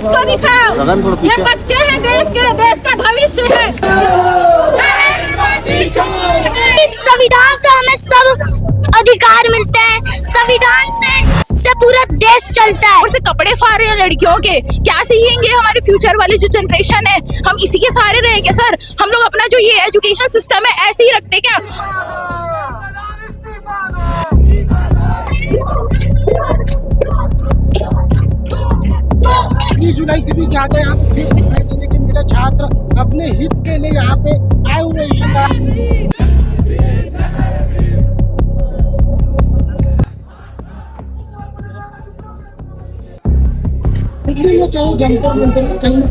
इसको दिखाओ, ये बच्चे हैं देश के, देश का भविष्य है। इस संविधान से हमें सब अधिकार मिलते हैं, संविधान से पूरा देश चलता है। और से कपड़े फाड़ रहे हैं लड़कियों के, क्या सीखेंगे हमारे फ्यूचर वाली जो जनरेशन है? हम इसी के सहारे रहेंगे सर? हम लोग अपना जो ये एजुकेशन सिस्टम है ऐसे ही रखते क्या? 20 जुलाई से भी ज्यादा यहाँ पे भीड़ दिखाई देने के मेरे छात्र अपने हित के लिए यहाँ पे आए हुए हैं। दिल्ली में चाहे जंतर मंतर में कहीं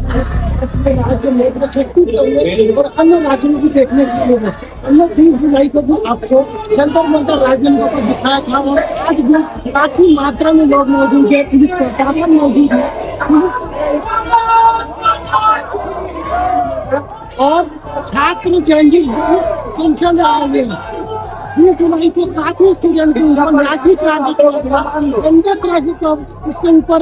अपने राज्य में छत्तीसगढ़ और अन्य राज्यों में भी देखने को मिले। हमने 20 जुलाई को भी आपको जंतर मंतर राजनांदगांव को दिखाया था और आज भी काफी मात्रा में लोग मौजूद है, पुलिस प्रशासन मौजूद है और छात्र चेंजेस संख्या में आ गए। 20 जुलाई को काफी स्टूडेंट के ऊपर लाठी चार्ज किया गया, गंदे तरह से उसके ऊपर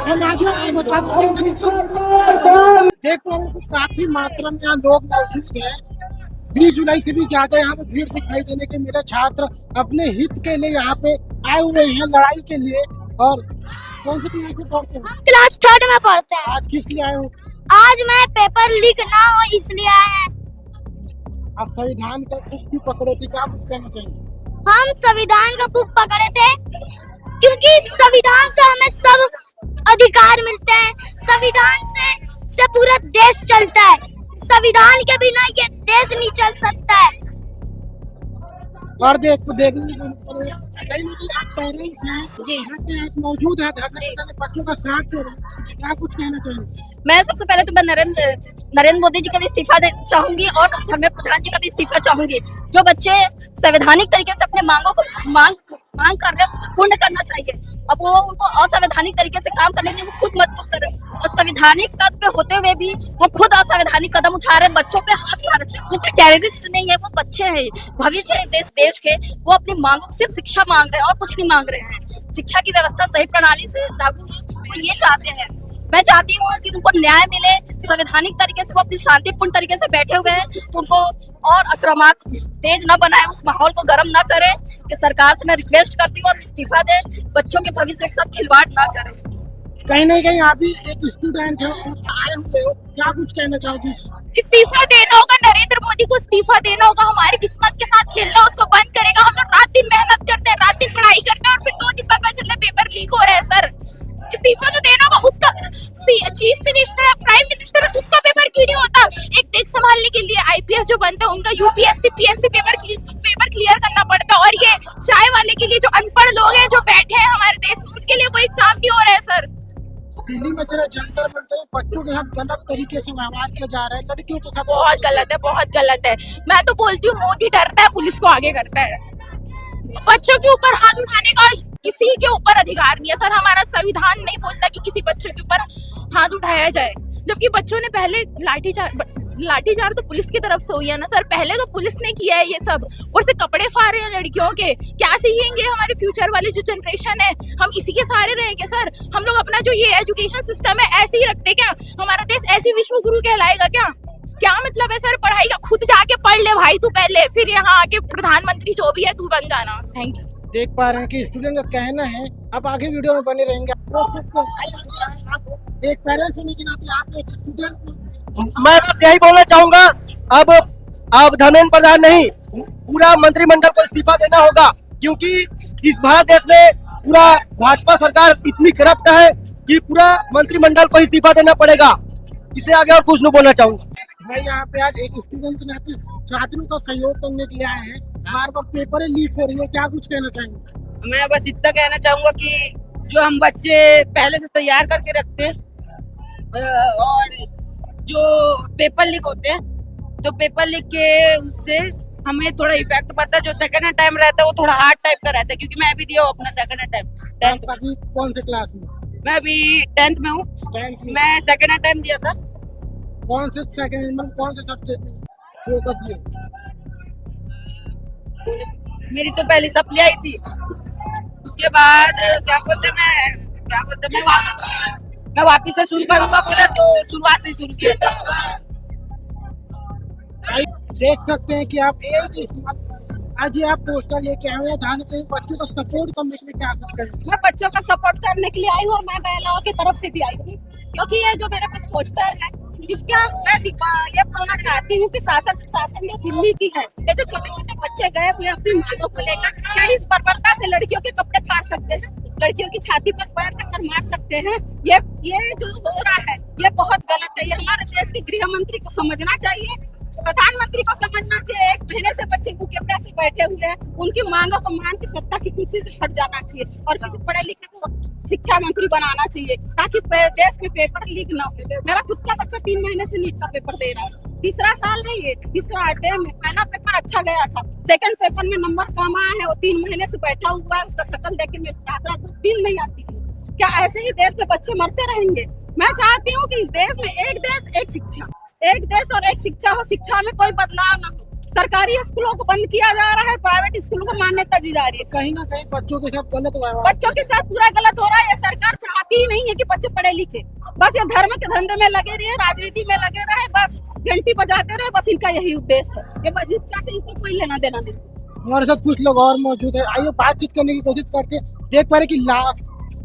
हम आगे बताते हैं। देख पा रहे काफी मात्रा में यहाँ लोग मौजूद हैं। 20 जुलाई से भी ज्यादा यहाँ पे भीड़ दिखाई देने के मेरे छात्र अपने हित के लिए यहाँ पे आए हुए हैं, लड़ाई के लिए। और कौन सी क्लास में पढ़ते हैं? क्लास 3rd में पढ़ते हैं। आज किस लिए आए हो? आज मैं पेपर लीक ना हो इसलिए आए हैं। आप संविधान का बुक भी पकड़े थे, क्या कुछ कहना चाहिए? हम संविधान का बुक पकड़े थे क्योंकि संविधान से हमें सब अधिकार मिलते हैं, संविधान से पूरा देश चलता है, संविधान के बिना ये देश नहीं चल सकता है। और देखने आप पेरेंट्स हैं जी, यहाँ पे आप मौजूद है, बच्चों का साथ दे रहे हैं, क्या कुछ कहना चाहिए? मैं सबसे पहले तो मैं नरेंद्र मोदी जी का भी इस्तीफा चाहूंगी और धर्मेंद्र प्रधान जी का भी इस्तीफा चाहूंगी। जो बच्चे संवैधानिक तरीके से अपने मांगों को मांग कर रहे हैं उनको पूर्ण करना चाहिए। अब वो उनको असंवैधानिक तरीके से काम करने के लिए वो खुद मजबूर करें और संवैधानिक पद पे होते हुए भी वो खुद असंवैधानिक कदम उठा रहे, बच्चों पे हाथ उठा रहे। वो कोई टेररिस्ट नहीं है, वो बच्चे हैं, भविष्य है देश के। वो अपनी मांगों सिर्फ शिक्षा मांग रहे हैं और कुछ नहीं मांग रहे हैं। शिक्षा की व्यवस्था सही प्रणाली से लागू हो, वो ये चाहते हैं। मैं चाहती हूँ कि उनको न्याय मिले, संवैधानिक तरीके से वो अपनी शांतिपूर्ण तरीके से बैठे हुए हैं तो उनको और आक्रामक तेज न बनाए, उस माहौल को गर्म न करें। कि सरकार से मैं रिक्वेस्ट करती हूँ और इस्तीफा दे, बच्चों के भविष्य के साथ खिलवाड़ ना करें। कहीं ना कहीं आप भी एक स्टूडेंट हो और आए हुए हो, क्या कुछ कहना चाहती? इस्तीफा देना होगा, नरेंद्र मोदी को इस्तीफा देना होगा। हमारी किस्मत के साथ खेलना उसको बंद करेगा। हम लोग रात दिन मेहनत करते हैं, रात दिन पढ़ाई करते हैं और फिर 2 दिन बाद पता चलता है पेपर लीक हो रहा है। सर इस्तीफा तो देना होगा। उसका चीफ मिनिस्टर, प्राइम मिनिस्टर, उसका पेपर क्यों नहीं होता? एक देश संभालने के लिए आईपीएस जो बनता है उनका यूपीएससी पीएससी पेपर क्लियर करना पड़ता है। और ये चाय वाले के लिए जो अनपढ़ लोग हैं जो बैठे हैं हमारे देश में, उनके लिए कोई एग्जाम नहीं हो रहा है। सर दिल्ली में चले जंतर मंतर बच्चों के साथ गलत तरीके से व्यवहार किया जा रहा है, लड़कियों के साथ बहुत गलत है, बहुत गलत है। मैं तो बोलती हूँ मोदी डरता है, पुलिस को आगे करता है। बच्चों के ऊपर हाथ उठाने का किसी के ऊपर अधिकार नहीं है सर। हमारा संविधान नहीं बोलता कि किसी बच्चे के ऊपर हाथ उठाया जाए, जबकि बच्चों ने पहले लाठीचार्ज तो पुलिस की तरफ से हुई है ना सर। पहले तो पुलिस ने किया है ये सब। और से कपड़े फाड़ रहे हैं लड़कियों के, क्या सीखेंगे हमारे फ्यूचर वाली जो जनरेशन है? हम इसी के सहारे रहेंगे सर? हम लोग अपना जो ये एजुकेशन सिस्टम है ऐसे ही रखते क्या? हमारा देश ऐसी विश्व गुरु कहलाएगा क्या? क्या मतलब है सर पढ़ाई का? खुद जाके पढ़ ले भाई तू पहले, फिर यहाँ आके प्रधानमंत्री जो भी है तू बन जाना। Thank you. देख पा रहे हैं कि स्टूडेंट का कहना है। अब आगे वीडियो में बने रहेंगे। एक पेरेंट्स होने के नाते आप एक स्टूडेंट, मैं बस यही बोलना चाहूंगा, अब धर्मेंद्र प्रधान नहीं, पूरा मंत्रिमंडल को इस्तीफा देना होगा, क्योंकि इस भारत देश में पूरा भाजपा सरकार इतनी करप्ट है कि पूरा मंत्रिमंडल को इस्तीफा देना पड़ेगा। इसे आगे और कुछ नहीं बोलना चाहूंगा। भाई यहाँ पे आज एक स्टूडेंट के नाते छात्रों का सहयोग करने के लिए आए हैं। बार बार पेपर लीक हो रही है, क्या कुछ कहना चाहेंगे? मैं बस इतना कहना चाहूंगा कि जो हम बच्चे पहले से तैयार करके रखते हैं और जो पेपर लीक होते हैं, तो पेपर लीक के उससे हमें थोड़ा इफेक्ट पड़ता है। जो सेकंड टाइम रहता है वो थोड़ा हार्ड टाइप का रहता है, क्योंकि मैं भी दिया हूँ अपना सेकंड टाइम 10th में। कौन से क्लास में? मैं अभी 10th में हूँ। मैं सेकंड टाइम दिया था। कौन से सेकंड में, कौन से सब्जेक्ट में फोकस किया? मेरी तो पहली सप्ली आई थी, उसके बाद मैं वापिस से शुरू करूंगा बोला तो शुरुआत से शुरू किया था। देख सकते हैं कि आप एक इस्तेमाल आज ये आप पोस्टर लेके आए हैं धान के बच्चों का सपोर्ट करने के लिए क्या कुछ करें। मैं बच्चों का सपोर्ट करने के लिए आई हूँ और मैं महिलाओं की तरफ से भी आई हूँ, क्योंकि ये जो मेरे पास पोस्टर है इसका मैं ये बोलना चाहती हूँ कि शासन प्रशासन ये दिल्ली की है। ये जो छोटे छोटे बच्चे गए हुए अपनी मांगों को लेकर, क्या इस बर्बरता से लड़कियों के कपड़े फाड़ सकते हैं, लड़कियों की छाती पर पैर रखकर मार सकते हैं? ये जो हो रहा है ये बहुत गलत है। ये हमारे देश के गृह मंत्री को समझना चाहिए, प्रधानमंत्री को समझना चाहिए। एक महीने से बच्चे भूखे प्यासे बैठे हुए हैं, उनकी मांगों को मान के सत्ता की कुर्सी से हट जाना चाहिए और किसी पढ़े लिखे को शिक्षा मंत्री बनाना चाहिए, ताकि देश में पेपर लीक ना हो। मेरा खुद का बच्चा 3 महीने से नीट का पेपर दे रहा है, तीसरा साल है ये, तीसरा अटेम्प्ट में। पहला पेपर अच्छा गया था, सेकंड पेपर में नंबर कम आया है, वो 3 महीने से बैठा हुआ है, उसका शकल देख के मेरी रात दिन नहीं आती है। क्या ऐसे ही देश में बच्चे मरते रहेंगे? मैं चाहती हूँ कि इस देश में एक देश एक शिक्षा, एक देश और एक शिक्षा हो, शिक्षा में कोई बदलाव ना हो। सरकारी स्कूलों को बंद किया जा रहा है, प्राइवेट स्कूलों को मान्यता दी जा रही है। कहीं ना कहीं बच्चों के साथ गलत हुआ है। बच्चों के साथ पूरा गलत हो रहा है। ये सरकार चाहती ही नहीं है कि बच्चे पढ़े लिखे, बस ये धर्म के धंधे में लगे रहे, राजनीति में लगे रहे, बस घंटी बजाते रहे, बस इनका यही उद्देश्य है। ये बस शिक्षा से इनको कोई लेना देना नहीं। हमारे साथ कुछ लोग और मौजूद है, आइए बातचीत करने की कोशिश करते हैं। देख पा रहे कि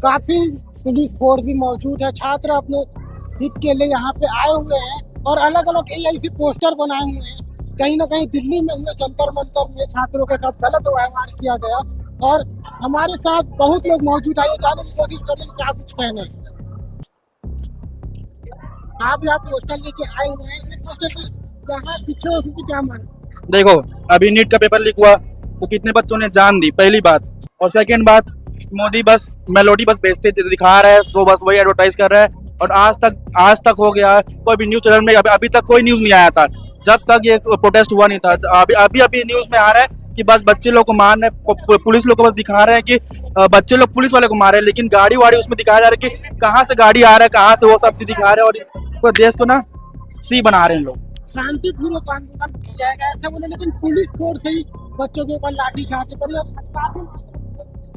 काफी पुलिस फोर्स भी मौजूद है, छात्र अपने हित के लिए यहाँ पे आए हुए हैं और अलग अलग ऐसे पोस्टर बनाए हुए हैं। कहीं ना कहीं दिल्ली में हुए जंतर मंतर में छात्रों के साथ गलत व्यवहार किया गया और हमारे साथ बहुत लोग मौजूद, आइए जानने की कोशिश करने की क्या कुछ कहना है। आप यहाँ पोस्टर लेके आए हुए हैं, इस पोस्टर का यहाँ पीछे उसमें क्या माना? देखो, अभी नीट का पेपर लीक हुआ तो कितने बच्चों ने जान दी, पहली बात। और सेकंड बात, मोदी बस मेलोडी बस बेचते दिखा रहा है, सो बस वही एडवर्टाइज कर रहा है। और आज तक हो गया, कोई भी न्यूज चैनल में अभी तक कोई न्यूज नहीं आया था जब तक ये प्रोटेस्ट हुआ नहीं था। अभी न्यूज में आ रहा है कि बस बच्चे लोग को मार रहे, पुलिस लोग को बस दिखा रहे हैं कि बच्चे लोग पुलिस वाले को मार रहे हैं, लेकिन गाड़ी वाड़ी उसमें दिखाया जा रहा है कि कहाँ से गाड़ी आ रहा है, कहाँ से, वो सब दिखा रहे हैं और देश को ना सी बना रहे हैं लोग। शांतिपूर्वक आंदोलन किया जाएगा ऐसा बोले, लेकिन पुलिस फोर्स ही बच्चों के ऊपर लाठीचार्ज करी। और काफी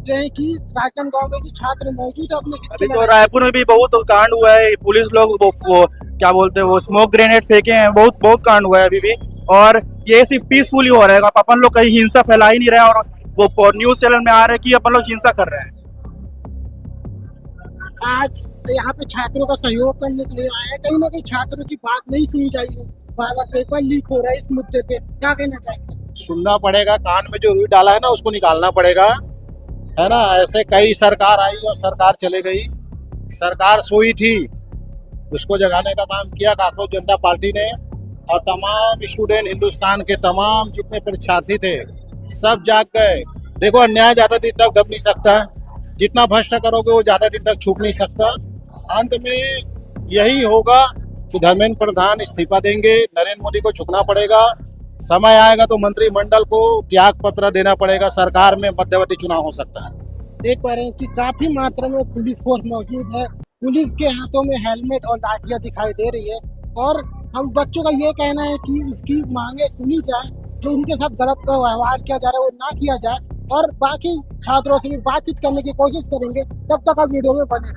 रहे हैं कि राजनांदगांव में भी छात्र मौजूद है अपने। अभी तो रायपुर में भी बहुत कांड हुआ है, पुलिस लोग वो क्या बोलते हैं, वो स्मोक ग्रेनेड फेंके हैं, बहुत कांड हुआ है अभी भी। और ये सिर्फ पीसफुली हो रहा है, अपन लोग कहीं हिंसा फैला ही नहीं रहे और वो न्यूज चैनल में आ रहे हैं कि अपन लोग हिंसा कर रहे हैं। आज यहाँ पे छात्रों का सहयोग करने के लिए आए हैं, कहीं ना कहीं छात्रों की बात नहीं सुनी जाएगी। बार पेपर लीक हो रहा है, इस मुद्दे पे क्या कहना चाहेंगे? सुनना पड़ेगा, कान में जो रुई डाला है ना उसको निकालना पड़ेगा, है ना। ऐसे कई सरकार आई और सरकार चले गई। सरकार सोई थी, उसको जगाने का काम किया कांग्रेस जनता पार्टी ने। और तमाम स्टूडेंट, हिंदुस्तान के तमाम जितने परीक्षार्थी थे सब जाग गए। देखो, अन्याय ज्यादा दिन तक दब नहीं सकता, जितना भ्रष्ट करोगे वो ज्यादा दिन तक छुप नहीं सकता। अंत में यही होगा कि धर्मेंद्र प्रधान इस्तीफा देंगे, नरेंद्र मोदी को झुकना पड़ेगा। समय आएगा तो मंत्रिमंडल को त्याग पत्र देना पड़ेगा, सरकार में मध्यवर्ती चुनाव हो सकता है। देख पा रहे हैं कि काफी मात्रा में पुलिस फोर्स मौजूद है, पुलिस के हाथों में हेलमेट और लाठियां दिखाई दे रही है। और हम बच्चों का ये कहना है कि उसकी मांगे सुनी जाए, जो उनके साथ गलत व्यवहार किया जा रहा है वो ना किया जाए। और बाकी छात्रों से भी बातचीत करने की कोशिश करेंगे, तब तक आप वीडियो में बने रहें।